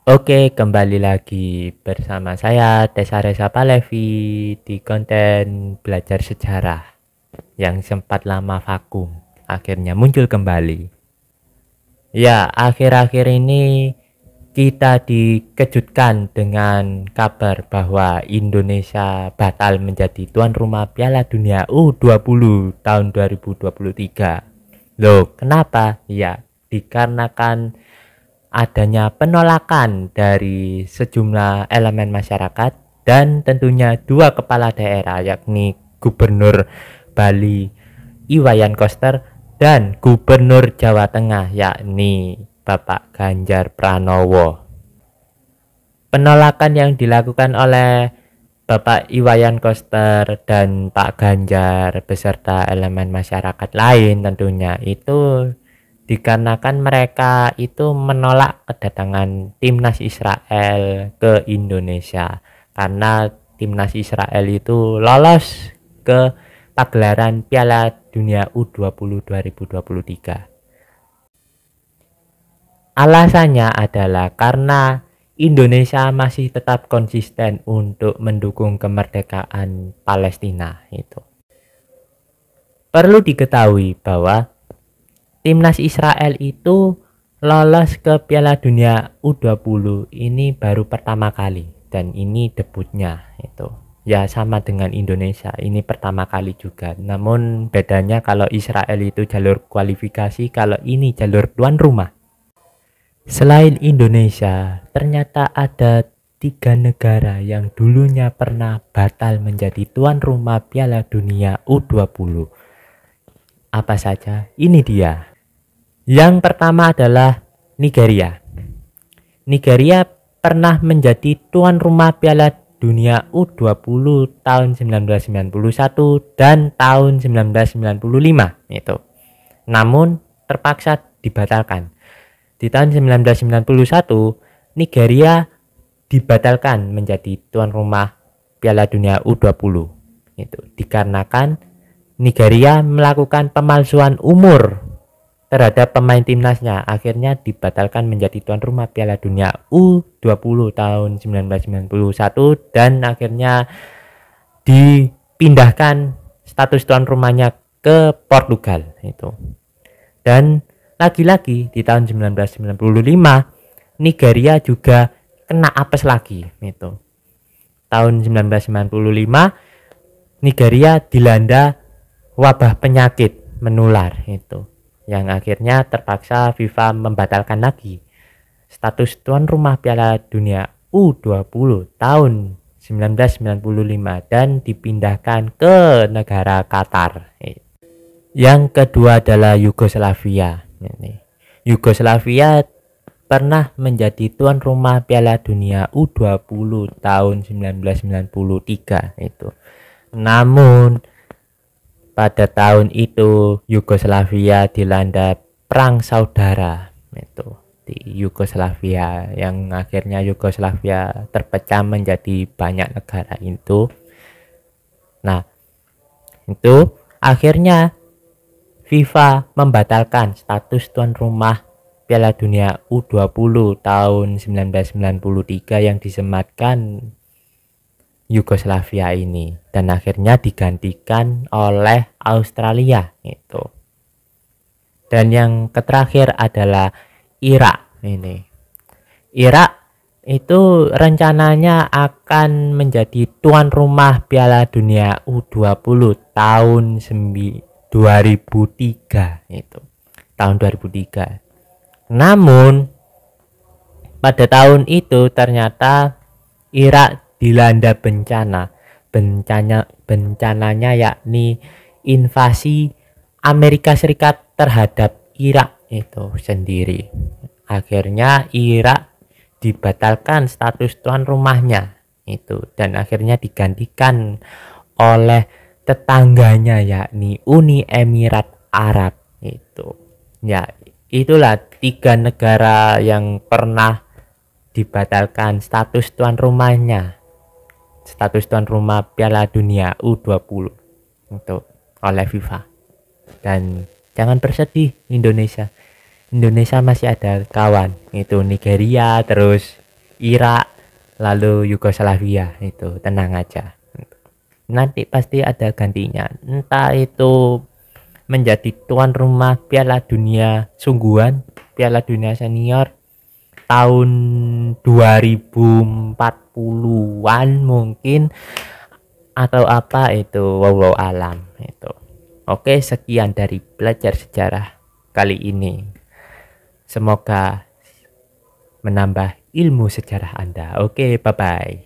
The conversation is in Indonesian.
Oke, kembali lagi bersama saya Desa Reza Palevi di konten belajar sejarah yang sempat lama vakum, akhirnya muncul kembali. Ya, akhir-akhir ini kita dikejutkan dengan kabar bahwa Indonesia batal menjadi tuan rumah Piala Dunia U20 tahun 2023. Loh, kenapa? Ya, dikarenakan adanya penolakan dari sejumlah elemen masyarakat dan tentunya dua kepala daerah, yakni Gubernur Bali Iwayan Koster dan Gubernur Jawa Tengah, yakni Bapak Ganjar Pranowo. Penolakan yang dilakukan oleh Bapak Iwayan Koster dan Pak Ganjar beserta elemen masyarakat lain tentunya itu dikarenakan mereka itu menolak kedatangan timnas Israel ke Indonesia karena timnas Israel itu lolos ke pagelaran Piala Dunia U20 2023. Alasannya adalah karena Indonesia masih tetap konsisten untuk mendukung kemerdekaan Palestina itu. Perlu diketahui bahwa timnas Israel itu lolos ke Piala Dunia U20 ini baru pertama kali dan ini debutnya itu. Ya sama dengan Indonesia, ini pertama kali juga. Namun bedanya kalau Israel itu jalur kualifikasi, kalau ini jalur tuan rumah. Selain Indonesia, ternyata ada 3 negara yang dulunya pernah batal menjadi tuan rumah Piala Dunia U20. Apa saja? Ini dia. Yang pertama adalah Nigeria. Nigeria pernah menjadi tuan rumah Piala Dunia U20 tahun 1991 dan tahun 1995 itu. Namun terpaksa dibatalkan. Di tahun 1991 Nigeria dibatalkan menjadi tuan rumah Piala Dunia U20 itu dikarenakan Nigeria melakukan pemalsuan umur terhadap pemain timnasnya, akhirnya dibatalkan menjadi tuan rumah Piala Dunia U20 tahun 1991 dan akhirnya dipindahkan status tuan rumahnya ke Portugal itu. Dan lagi-lagi di tahun 1995 Nigeria juga kena apes lagi itu. Tahun 1995 Nigeria dilanda wabah penyakit menular itu, yang akhirnya terpaksa FIFA membatalkan lagi status tuan rumah Piala Dunia U20 tahun 1995 dan dipindahkan ke negara Qatar. Yang kedua adalah Yugoslavia. Yugoslavia pernah menjadi tuan rumah Piala Dunia U20 tahun 1993 itu. Namun pada tahun itu Yugoslavia dilanda perang saudara itu di Yugoslavia, yang akhirnya Yugoslavia terpecah menjadi banyak negara itu. Nah, itu akhirnya FIFA membatalkan status tuan rumah Piala Dunia U20 tahun 1993 yang disematkan Yugoslavia ini, dan akhirnya digantikan oleh Australia itu. Dan yang terakhir adalah Irak ini. Irak itu rencananya akan menjadi tuan rumah Piala Dunia U20 tahun 2003 itu. Tahun 2003. Namun pada tahun itu ternyata Irak dilanda bencananya yakni invasi Amerika Serikat terhadap Irak itu sendiri. Akhirnya Irak dibatalkan status tuan rumahnya itu dan akhirnya digantikan oleh tetangganya yakni Uni Emirat Arab itu. Ya, itulah 3 negara yang pernah dibatalkan status tuan rumahnya, status tuan rumah Piala Dunia U20 itu oleh FIFA. Dan jangan bersedih Indonesia masih ada kawan, itu Nigeria, terus Irak, lalu Yugoslavia. Itu tenang aja, nanti pasti ada gantinya, entah itu menjadi tuan rumah Piala Dunia sungguhan, Piala Dunia Senior tahun 2040-an mungkin, atau apa itu, wow alam itu. Oke, sekian dari belajar sejarah kali ini, semoga menambah ilmu sejarah Anda. Oke, bye bye.